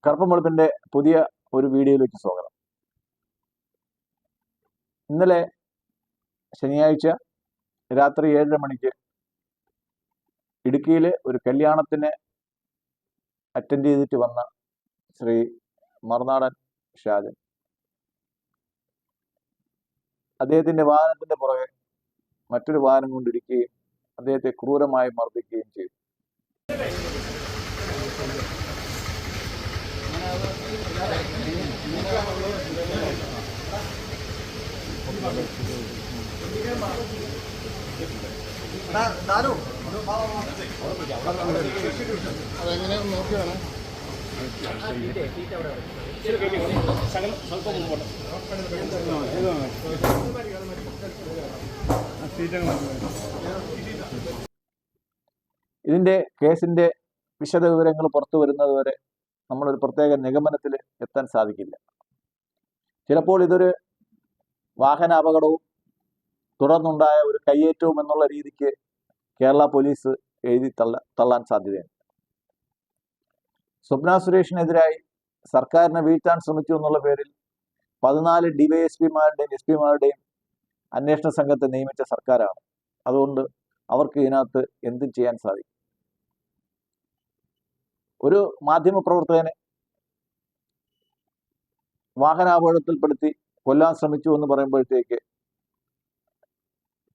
കറുപ്പും വെളുപ്പിന്റെ പുതിയ ഒരു വീഡിയോയിലേക്ക് സ്വാഗതം. ഇന്നലെ ശനിയാഴ്ച രാത്രി 7:30 മണിക്ക് ഇടുക്കിയിൽ ഒരു കല്യാണത്തിന് അറ്റൻഡ് ചെയ്തിട്ട് വന്ന ശ്രീ മറുനാടൻ ഷാജൻ അദ്ദേഹത്തിന്റെ വാഹനത്തിന്റെ പുറകെ മറ്റൊരു വാഹനം കൊണ്ടിരിക്കുകയും അദ്ദേഹത്തെ ക്രൂരമായി മർദ്ദിക്കുകയും ചെയ്തു. അതെങ്ങനെ നോക്കിയാണ് ഇതിന്റെ കേസിന്റെ വിശദ വിവരങ്ങൾ പുറത്തു വരുന്നതുവരെ നമ്മളൊരു പ്രത്യേക നിഗമനത്തിൽ എത്താൻ സാധിക്കില്ല. ചിലപ്പോൾ ഇതൊരു വാഹന അപകടവും തുടർന്നുണ്ടായ ഒരു കയ്യേറ്റവും എന്നുള്ള രീതിക്ക് കേരള പോലീസ് എഴുതി തള്ളാൻ സാധ്യതയുണ്ട്. സ്വപ്ന സുരേഷിനെതിരായി സർക്കാരിനെ വീഴ്ത്താൻ ശ്രമിച്ചു എന്നുള്ള പേരിൽ 14 ഡിവൈഎസ്പിമാരുടെയും എസ്പിമാരുടെയും അന്വേഷണ സംഘത്തെ നിയമിച്ച സർക്കാരാണ്. അതുകൊണ്ട് അവർക്ക് ഇതിനകത്ത് എന്തും ചെയ്യാൻ സാധിക്കും. ഒരു മാധ്യമ പ്രവർത്തകനെ വാഹനാപകടത്തിൽപ്പെടുത്തി കൊല്ലാൻ ശ്രമിച്ചു എന്ന് പറയുമ്പോഴത്തേക്ക്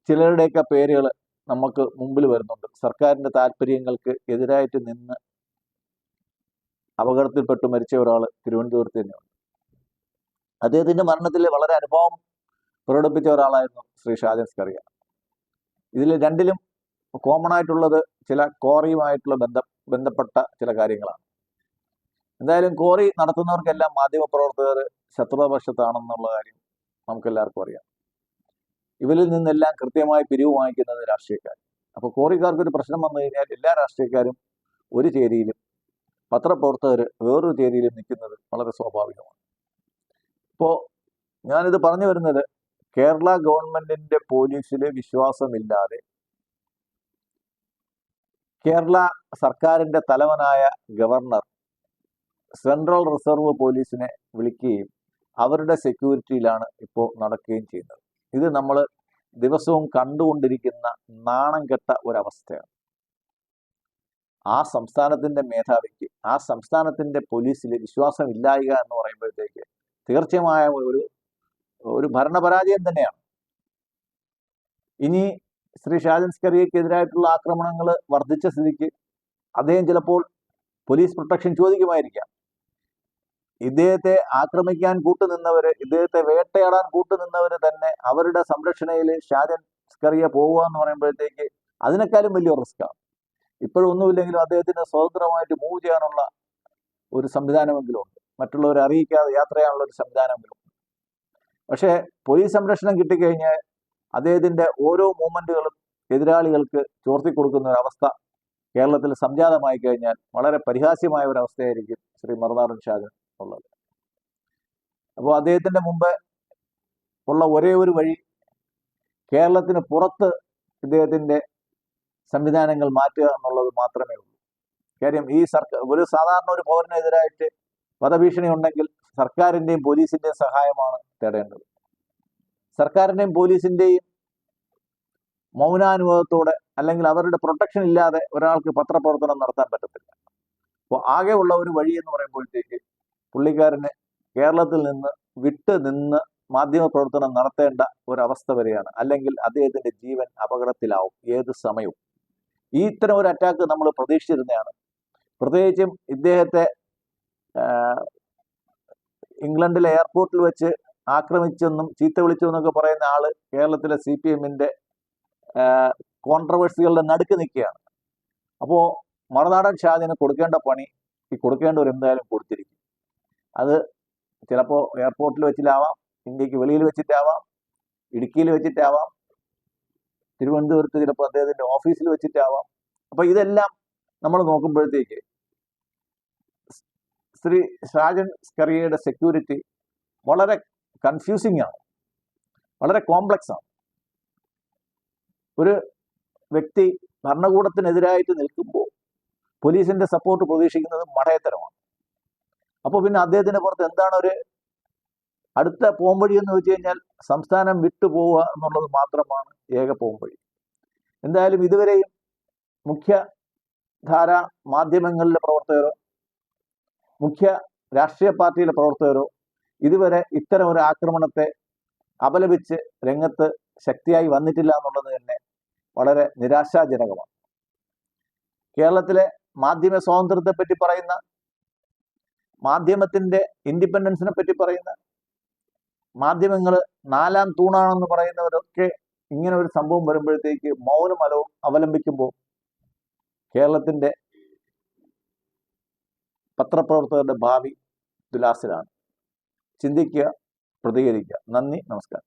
ചിലരുടെയൊക്കെ പേരുകൾ നമുക്ക് മുമ്പിൽ വരുന്നുണ്ട്. സർക്കാരിന്റെ താല്പര്യങ്ങൾക്ക് എതിരായിട്ട് നിന്ന് അപകടത്തിൽപ്പെട്ട് മരിച്ച ഒരാൾ തിരുവനന്തപുരത്ത് തന്നെയുണ്ട്. അദ്ദേഹത്തിന്റെ മരണത്തിൽ വളരെ അനുഭവം പ്രകടിപ്പിച്ച ഒരാളായിരുന്നു ശ്രീ ഷാജൻ സ്കറിയ. ഇതിൽ രണ്ടിലും കോമൺ ആയിട്ടുള്ളത് ചില ക്വാറിയുമായിട്ടുള്ള ബന്ധപ്പെട്ട ചില കാര്യങ്ങളാണ്. എന്തായാലും ക്വാറി നടത്തുന്നവർക്കെല്ലാം മാധ്യമപ്രവർത്തകർ ശത്രുതാപക്ഷത്താണെന്നുള്ള കാര്യം നമുക്കെല്ലാവർക്കും അറിയാം. ഇവരിൽ നിന്നെല്ലാം കൃത്യമായി പിരിവ് വാങ്ങിക്കുന്നത് രാഷ്ട്രീയക്കാർ. അപ്പോൾ ക്വാറിക്കാർക്ക് ഒരു പ്രശ്നം വന്നു കഴിഞ്ഞാൽ എല്ലാ രാഷ്ട്രീയക്കാരും ഒരു ചേരിയിലും പത്രപ്രവർത്തകർ വേറൊരു ചേരിയിലും നിൽക്കുന്നത് വളരെ സ്വാഭാവികമാണ്. ഇപ്പോൾ ഞാനിത് പറഞ്ഞു വരുന്നത് കേരള ഗവൺമെന്റിന്റെ പോലീസിലെ വിശ്വാസമില്ലാതെ കേരള സർക്കാരിന്റെ തലവനായ ഗവർണർ സെൻട്രൽ റിസർവ് പോലീസിനെ വിളിക്കുകയും അവരുടെ സെക്യൂരിറ്റിയിലാണ് ഇപ്പോൾ നടക്കുകയും ചെയ്യുന്നത്. ഇത് നമ്മൾ ദിവസവും കണ്ടുകൊണ്ടിരിക്കുന്ന നാണം കെട്ട ഒരവസ്ഥയാണ്. ആ സംസ്ഥാനത്തിന്റെ മേധാവിക്ക് ആ സംസ്ഥാനത്തിന്റെ പോലീസിൽ വിശ്വാസമില്ലായ്ക എന്ന് പറയുമ്പോഴത്തേക്ക് തീർച്ചയായ ഒരു ഭരണപരാജയം തന്നെയാണ്. ഇനി ശ്രീ ഷാജൻ സ്കറിയക്കെതിരായിട്ടുള്ള ആക്രമണങ്ങൾ വർദ്ധിച്ച സ്ഥിതിക്ക് അദ്ദേഹം ചിലപ്പോൾ പോലീസ് പ്രൊട്ടക്ഷൻ ചോദിക്കുമായിരിക്കാം. ഇദ്ദേഹത്തെ ആക്രമിക്കാൻ കൂട്ടുനിന്നവര്, ഇദ്ദേഹത്തെ വേട്ടയാടാൻ കൂട്ടുനിന്നവര് തന്നെ അവരുടെ സംരക്ഷണയിൽ ഷാജൻ സ്കറിയ പോവുക എന്ന് പറയുമ്പോഴത്തേക്ക് അതിനേക്കാളും വലിയ റിസ്ക്കാണ്. ഇപ്പോഴൊന്നുമില്ലെങ്കിലും അദ്ദേഹത്തിന് സ്വതന്ത്രമായിട്ട് മൂവ് ചെയ്യാനുള്ള ഒരു സംവിധാനമെങ്കിലും ഉണ്ട്. മറ്റുള്ളവരെ അറിയിക്കാതെ യാത്ര ചെയ്യാനുള്ള ഒരു സംവിധാനമെങ്കിലും ഉണ്ട്. പക്ഷേ പോലീസ് സംരക്ഷണം കിട്ടിക്കഴിഞ്ഞാൽ അദ്ദേഹത്തിന്റെ ഓരോ മൂവ്മെന്റുകളും എതിരാളികൾക്ക് ചോർത്തി കൊടുക്കുന്ന ഒരു അവസ്ഥ കേരളത്തിൽ സംജാതമായി കഴിഞ്ഞാൽ വളരെ പരിഹാസ്യമായ ഒരു അവസ്ഥയായിരിക്കും ശ്രീ മറുനാടൻ ഷാജൻ ഉള്ളത്. അപ്പോൾ അദ്ദേഹത്തിന്റെ മുമ്പ് ഉള്ള ഒരേ ഒരു വഴി കേരളത്തിന് പുറത്ത് ഇദ്ദേഹത്തിന്റെ സംവിധാനങ്ങൾ മാറ്റുക എന്നുള്ളത് മാത്രമേ ഉള്ളൂ. കാര്യം ഈ ഒരു സാധാരണ ഒരു പൗരനെതിരായിട്ട് വധഭീഷണി ഉണ്ടെങ്കിൽ സർക്കാരിന്റെയും പോലീസിന്റെയും സഹായമാണ് തേടേണ്ടത്. സർക്കാരിന്റെയും പോലീസിന്റെയും മൗനാനുഭവത്തോടെ അല്ലെങ്കിൽ അവരുടെ പ്രൊട്ടക്ഷൻ ഇല്ലാതെ ഒരാൾക്ക് പത്രപ്രവർത്തനം നടത്താൻ പറ്റത്തില്ല. അപ്പോൾ ആകെ ഉള്ള ഒരു വഴി എന്ന് പറയുമ്പോഴത്തേക്ക് പുള്ളിക്കാരന് കേരളത്തിൽ നിന്ന് വിട്ട് നിന്ന് മാധ്യമ പ്രവർത്തനം നടത്തേണ്ട ഒരവസ്ഥ വരെയാണ്. അല്ലെങ്കിൽ അദ്ദേഹത്തിന്റെ ജീവൻ അപകടത്തിലാവും ഏത് സമയവും. ഈ ഇത്തരം ഒരു അറ്റാക്ക് നമ്മൾ പ്രതീക്ഷിച്ചിരുന്നതാണ്. പ്രത്യേകിച്ചും ഇദ്ദേഹത്തെ ഇംഗ്ലണ്ടിലെ എയർപോർട്ടിൽ വെച്ച് ആക്രമിച്ചെന്നും ചീത്ത വിളിച്ചു എന്നൊക്കെ പറയുന്ന ആള് കേരളത്തിലെ CPM-ന്റെ കോൺട്രവേഴ്സികളുടെ നടുക്ക് നിൽക്കുകയാണ്. അപ്പോൾ മറുനാടൻ ഷാജന് കൊടുക്കേണ്ട പണി കൊടുക്കേണ്ടവർ എന്തായാലും കൊടുത്തിരിക്കും. അത് ചിലപ്പോൾ എയർപോർട്ടിൽ വെച്ചിട്ടാവാം, ഇന്ത്യക്ക് വെളിയിൽ വെച്ചിട്ടാവാം, ഇടുക്കിയിൽ വെച്ചിട്ടാവാം, തിരുവനന്തപുരത്ത് ചിലപ്പോൾ അദ്ദേഹത്തിന്റെ ഓഫീസിൽ വെച്ചിട്ടാവാം. അപ്പൊ ഇതെല്ലാം നമ്മൾ നോക്കുമ്പോഴത്തേക്ക് ശ്രീ ഷാജൻ സ്കറിയയുടെ സെക്യൂരിറ്റി വളരെ കൺഫ്യൂസിംഗ് ആണ്, വളരെ കോംപ്ലക്സ് ആണ്. ഒരു വ്യക്തി ഭരണകൂടത്തിനെതിരായിട്ട് നിൽക്കുമ്പോൾ പോലീസിന്റെ സപ്പോർട്ട് പ്രതീക്ഷിക്കുന്നത് മഠയത്തരമാണ്. അപ്പോൾ പിന്നെ അദ്ദേഹത്തിന്റെ പുറത്ത് എന്താണ് ഒരു അടുത്ത പോംവഴി എന്ന് വെച്ച് കഴിഞ്ഞാൽ സംസ്ഥാനം വിട്ടുപോവുക എന്നുള്ളത് മാത്രമാണ് ഏക പോംവഴി. എന്തായാലും ഇതുവരെയും മുഖ്യധാര മാധ്യമങ്ങളിലെ പ്രവർത്തകരോ മുഖ്യ രാഷ്ട്രീയ പാർട്ടിയിലെ പ്രവർത്തകരോ ഇതുവരെ ഇത്തരം ഒരു ആക്രമണത്തെ അപലപിച്ച് രംഗത്ത് ശക്തിയായി വന്നിട്ടില്ല എന്നുള്ളത് തന്നെ വളരെ നിരാശാജനകമാണ്. കേരളത്തിലെ മാധ്യമ സ്വാതന്ത്ര്യത്തെ പറ്റി പറയുന്ന, മാധ്യമത്തിന്റെ ഇൻഡിപെൻഡൻസിനെ പറ്റി പറയുന്ന, മാധ്യമങ്ങൾ നാലാം തൂണാണെന്ന് പറയുന്നവരൊക്കെ ഇങ്ങനെ ഒരു സംഭവം വരുമ്പോഴത്തേക്ക് മൗനം അവലംബിക്കുമ്പോൾ കേരളത്തിന്റെ പത്രപ്രവർത്തകരുടെ ഭാവി ദുലാസിലാണ്. ചിന്തിക്കുക, പ്രതികരിക്കുക. നന്ദി, നമസ്കാരം.